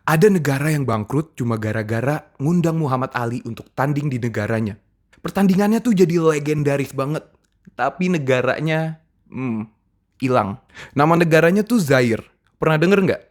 Ada negara yang bangkrut cuma gara-gara ngundang Muhammad Ali untuk tanding di negaranya. Pertandingannya tuh jadi legendaris banget. Tapi negaranya, hilang. Nama negaranya tuh Zaire. Pernah denger nggak?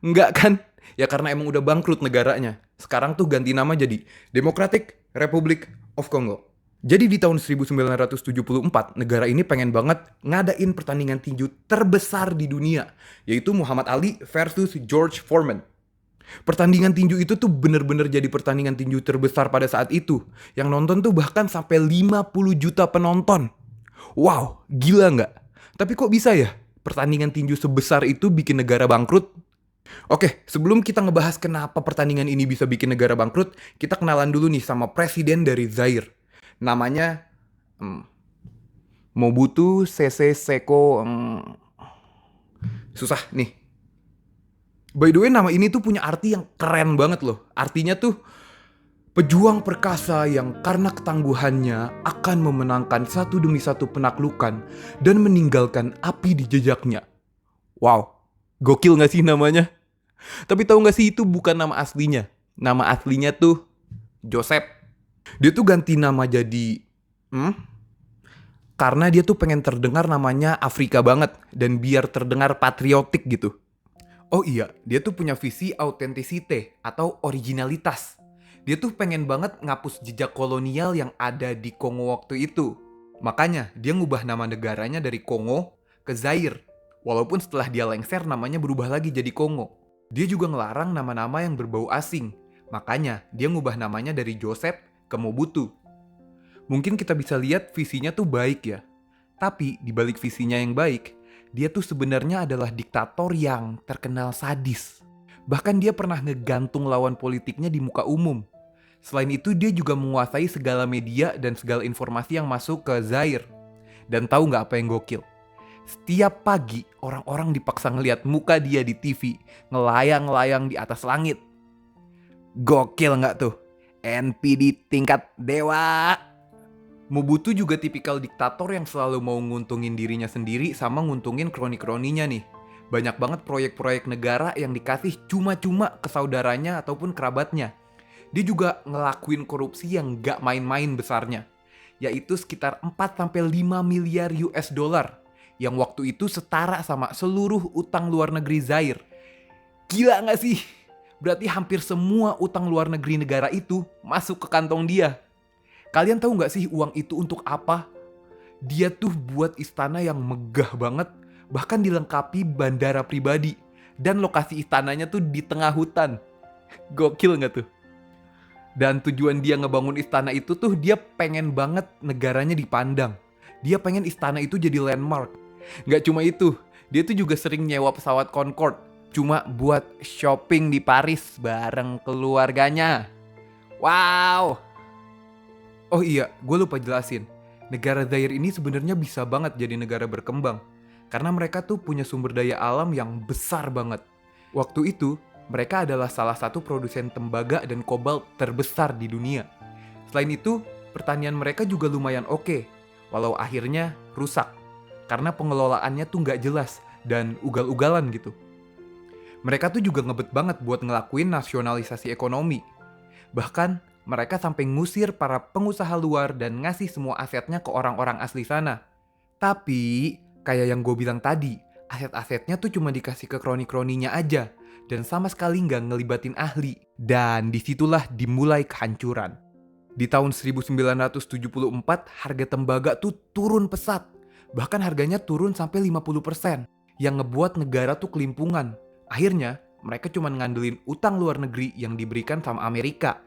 Nggak kan? Ya karena emang udah bangkrut negaranya. Sekarang tuh ganti nama jadi Democratic Republic of Congo. Jadi di tahun 1974, negara ini pengen banget ngadain pertandingan tinju terbesar di dunia, yaitu Muhammad Ali versus George Foreman. Pertandingan tinju itu tuh bener-bener jadi pertandingan tinju terbesar pada saat itu. Yang nonton tuh bahkan sampai 50 juta penonton. Wow, gila nggak? Tapi kok bisa ya pertandingan tinju sebesar itu bikin negara bangkrut? Oke, sebelum kita ngebahas kenapa pertandingan ini bisa bikin negara bangkrut, kita kenalan dulu nih sama presiden dari Zaire. Namanya Mobutu Sese Seko. Susah nih. By the way, nama ini tuh punya arti yang keren banget loh. Artinya tuh pejuang perkasa yang karena ketangguhannya akan memenangkan satu demi satu penaklukan dan meninggalkan api di jejaknya. Wow, gokil gak sih namanya? Tapi tahu gak sih itu bukan nama aslinya. Nama aslinya tuh Joseph. Dia tuh ganti nama jadi karena dia tuh pengen terdengar namanya Afrika banget dan biar terdengar patriotik gitu. Oh iya, dia tuh punya visi autentisite atau originalitas. Dia tuh pengen banget ngapus jejak kolonial yang ada di Kongo waktu itu. Makanya dia ngubah nama negaranya dari Kongo ke Zaire. Walaupun setelah dia lengser namanya berubah lagi jadi Kongo. Dia juga ngelarang nama-nama yang berbau asing. Makanya dia ngubah namanya dari Joseph ke Mobutu. Mungkin kita bisa lihat visinya tuh baik ya. Tapi di balik visinya yang baik, dia tuh sebenarnya adalah diktator yang terkenal sadis. Bahkan dia pernah ngegantung lawan politiknya di muka umum. Selain itu dia juga menguasai segala media dan segala informasi yang masuk ke Zaire. Dan tahu nggak apa yang gokil? Setiap pagi orang-orang dipaksa ngeliat muka dia di TV ngelayang-layang di atas langit. Gokil nggak tuh? NPD tingkat dewa. Mobutu juga tipikal diktator yang selalu mau nguntungin dirinya sendiri sama nguntungin kroni-kroninya nih. Banyak banget proyek-proyek negara yang dikasih cuma-cuma ke saudaranya ataupun kerabatnya. Dia juga ngelakuin korupsi yang gak main-main besarnya, yaitu sekitar 4-5 miliar US dollar, yang waktu itu setara sama seluruh utang luar negeri Zaire. Gila gak sih? Berarti hampir semua utang luar negeri negara itu masuk ke kantong dia. Kalian tahu gak sih uang itu untuk apa? Dia tuh buat istana yang megah banget, bahkan dilengkapi bandara pribadi. Dan lokasi istananya tuh di tengah hutan. Gokil gak tuh? Dan tujuan dia ngebangun istana itu tuh dia pengen banget negaranya dipandang. Dia pengen istana itu jadi landmark. Gak cuma itu, dia tuh juga sering nyewa pesawat Concorde. Cuma buat shopping di Paris bareng keluarganya. Wow! Oh iya, gue lupa jelasin. Negara Zaire ini sebenarnya bisa banget jadi negara berkembang. Karena mereka tuh punya sumber daya alam yang besar banget. Waktu itu, mereka adalah salah satu produsen tembaga dan kobalt terbesar di dunia. Selain itu, pertanian mereka juga lumayan oke, walau akhirnya rusak. Karena pengelolaannya tuh nggak jelas dan ugal-ugalan gitu. Mereka tuh juga ngebet banget buat ngelakuin nasionalisasi ekonomi. Bahkan, mereka sampai ngusir para pengusaha luar dan ngasih semua asetnya ke orang-orang asli sana. Tapi, kayak yang gue bilang tadi, aset-asetnya tuh cuma dikasih ke kroni-kroninya aja. Dan sama sekali nggak ngelibatin ahli. Dan disitulah dimulai kehancuran. Di tahun 1974, harga tembaga tuh turun pesat. Bahkan harganya turun sampai 50%. Yang ngebuat negara tuh kelimpungan. Akhirnya, mereka cuma ngandelin utang luar negeri yang diberikan sama Amerika.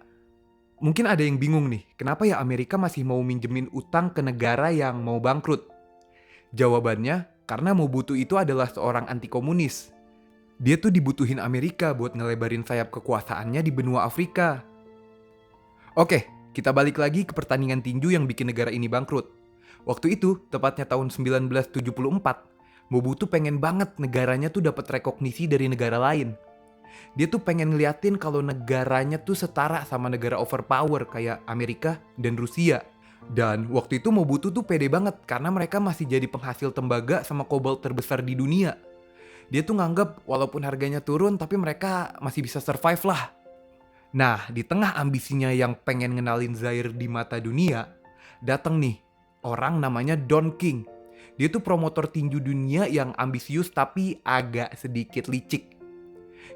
Mungkin ada yang bingung nih, kenapa ya Amerika masih mau minjemin utang ke negara yang mau bangkrut? Jawabannya, karena Mobutu itu adalah seorang anti komunis. Dia tuh dibutuhin Amerika buat ngelebarin sayap kekuasaannya di benua Afrika. Oke, kita balik lagi ke pertandingan tinju yang bikin negara ini bangkrut. Waktu itu, tepatnya tahun 1974, Mobutu pengen banget negaranya tuh dapat rekognisi dari negara lain. Dia tuh pengen ngeliatin kalau negaranya tuh setara sama negara overpower kayak Amerika dan Rusia. Dan waktu itu Mobutu tuh pede banget karena mereka masih jadi penghasil tembaga sama kobalt terbesar di dunia. Dia tuh nganggep walaupun harganya turun tapi mereka masih bisa survive lah. Nah, di tengah ambisinya yang pengen ngenalin Zaire di mata dunia, datang nih orang namanya Don King. Dia tuh promotor tinju dunia yang ambisius tapi agak sedikit licik.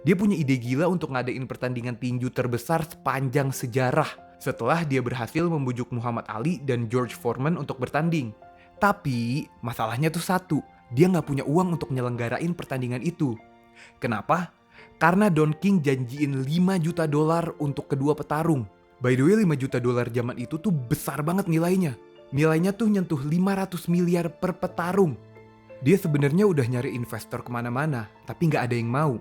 Dia punya ide gila untuk ngadain pertandingan tinju terbesar sepanjang sejarah setelah dia berhasil membujuk Muhammad Ali dan George Foreman untuk bertanding. Tapi masalahnya tuh satu, dia nggak punya uang untuk nyelenggarain pertandingan itu. Kenapa? Karena Don King janjiin 5 juta dolar untuk kedua petarung. By the way, 5 juta dolar zaman itu tuh besar banget nilainya. Nilainya tuh nyentuh 500 miliar per petarung. Dia sebenarnya udah nyari investor kemana-mana, tapi nggak ada yang mau.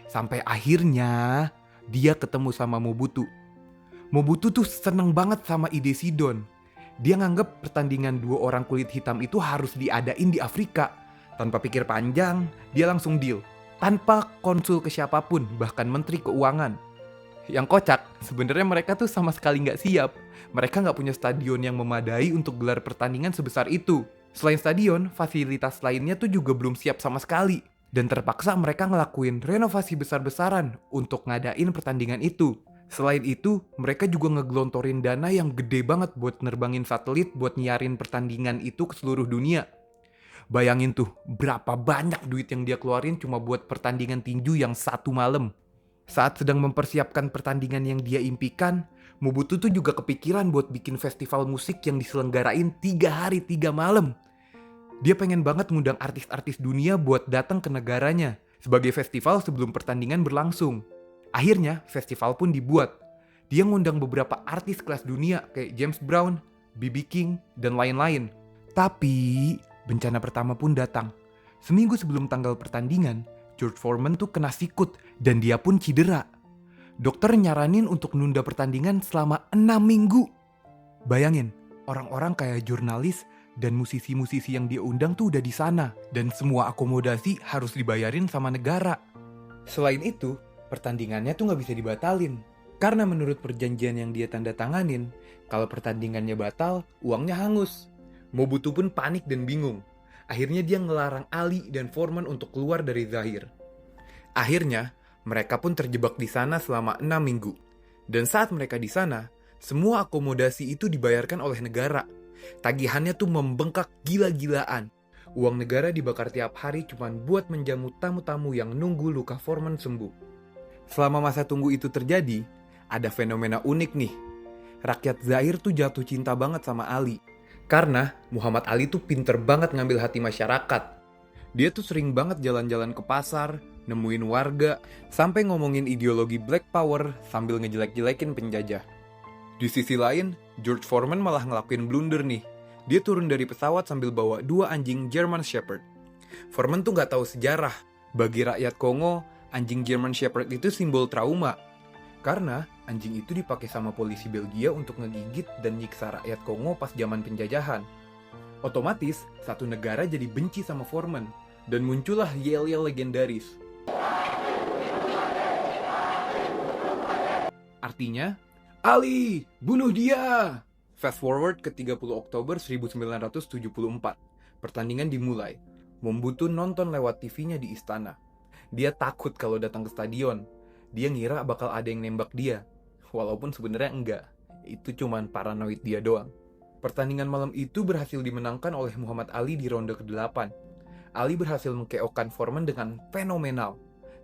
Sampai akhirnya dia ketemu sama Mobutu. Mobutu tuh seneng banget sama ide si Don. Dia nganggep pertandingan dua orang kulit hitam itu harus diadain di Afrika. Tanpa pikir panjang, dia langsung deal. Tanpa konsul ke siapapun, bahkan Menteri Keuangan. Yang kocak, sebenarnya mereka tuh sama sekali nggak siap. Mereka nggak punya stadion yang memadai untuk gelar pertandingan sebesar itu. Selain stadion, fasilitas lainnya tuh juga belum siap sama sekali. Dan terpaksa mereka ngelakuin renovasi besar-besaran untuk ngadain pertandingan itu. Selain itu, mereka juga ngegelontorin dana yang gede banget buat nerbangin satelit buat nyiarin pertandingan itu ke seluruh dunia. Bayangin tuh, berapa banyak duit yang dia keluarin cuma buat pertandingan tinju yang 1 malam. Saat sedang mempersiapkan pertandingan yang dia impikan, Mobutu tuh juga kepikiran buat bikin festival musik yang diselenggarain 3 hari 3 malam. Dia pengen banget ngundang artis-artis dunia buat datang ke negaranya sebagai festival sebelum pertandingan berlangsung. Akhirnya, festival pun dibuat. Dia ngundang beberapa artis kelas dunia kayak James Brown, B.B. King, dan lain-lain. Tapi, bencana pertama pun datang. Seminggu sebelum tanggal pertandingan, George Foreman tuh kena sikut dan dia pun cedera. Dokter nyaranin untuk nunda pertandingan selama 6 minggu. Bayangin, orang-orang kayak jurnalis dan musisi-musisi yang dia undang tuh udah di sana. Dan semua akomodasi harus dibayarin sama negara. Selain itu, pertandingannya tuh gak bisa dibatalin. Karena menurut perjanjian yang dia tanda tanganin, kalau pertandingannya batal, uangnya hangus. Mobutu pun panik dan bingung. Akhirnya dia ngelarang Ali dan Foreman untuk keluar dari Zaire. Akhirnya, mereka pun terjebak di sana selama 6 minggu. Dan saat mereka di sana, semua akomodasi itu dibayarkan oleh negara. Tagihannya tuh membengkak gila-gilaan. Uang negara dibakar tiap hari cuman buat menjamu tamu-tamu yang nunggu luka Foreman sembuh. Selama masa tunggu itu terjadi, ada fenomena unik nih. Rakyat Zaire tuh jatuh cinta banget sama Ali. Karena Muhammad Ali tuh pinter banget ngambil hati masyarakat. Dia tuh sering banget jalan-jalan ke pasar, nemuin warga, sampai ngomongin ideologi Black Power sambil ngejelek-jelekin penjajah. Di sisi lain, George Foreman malah ngelakuin blunder nih. Dia turun dari pesawat sambil bawa 2 anjing German Shepherd. Foreman tuh gak tahu sejarah. Bagi rakyat Kongo, anjing German Shepherd itu simbol trauma. Karena anjing itu dipakai sama polisi Belgia untuk ngegigit dan nyiksa rakyat Kongo pas zaman penjajahan. Otomatis, satu negara jadi benci sama Foreman. Dan muncullah yel-yel legendaris. Artinya, Ali, bunuh dia! Fast forward ke 30 Oktober 1974. Pertandingan dimulai. Mobutu nonton lewat TV-nya di istana. Dia takut kalau datang ke stadion. Dia ngira bakal ada yang nembak dia. Walaupun sebenarnya enggak. Itu cuman paranoid dia doang. Pertandingan malam itu berhasil dimenangkan oleh Muhammad Ali di ronde ke-8. Ali berhasil meng-KO-kan Foreman dengan fenomenal.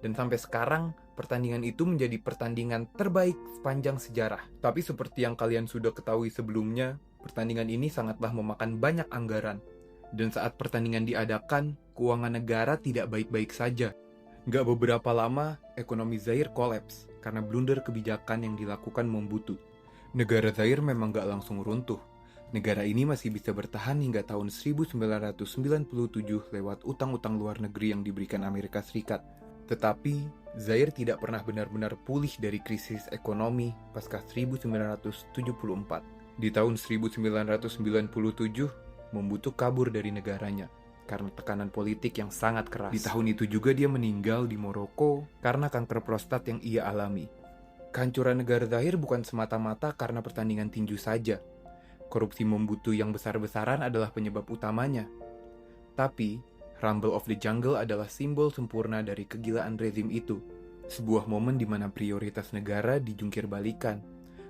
Dan sampai sekarang, pertandingan itu menjadi pertandingan terbaik sepanjang sejarah. Tapi seperti yang kalian sudah ketahui sebelumnya, pertandingan ini sangatlah memakan banyak anggaran. Dan saat pertandingan diadakan, keuangan negara tidak baik-baik saja. Gak beberapa lama, ekonomi Zaire kolaps karena blunder kebijakan yang dilakukan Mobutu. Negara Zaire memang gak langsung runtuh. Negara ini masih bisa bertahan hingga tahun 1997 lewat utang-utang luar negeri yang diberikan Amerika Serikat. Tetapi, Zaire tidak pernah benar-benar pulih dari krisis ekonomi pasca 1974. Di tahun 1997, Mobutu kabur dari negaranya karena tekanan politik yang sangat keras. Di tahun itu juga dia meninggal di Maroko karena kanker prostat yang ia alami. Kehancuran negara Zaire bukan semata-mata karena pertandingan tinju saja. Korupsi Mobutu yang besar-besaran adalah penyebab utamanya. Tapi, Rumble of the Jungle adalah simbol sempurna dari kegilaan rezim itu. Sebuah momen di mana prioritas negara dijungkir balikan.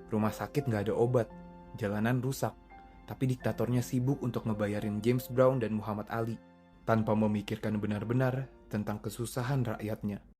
Rumah sakit nggak ada obat, jalanan rusak, tapi diktatornya sibuk untuk ngebayarin James Brown dan Muhammad Ali, tanpa memikirkan benar-benar tentang kesusahan rakyatnya.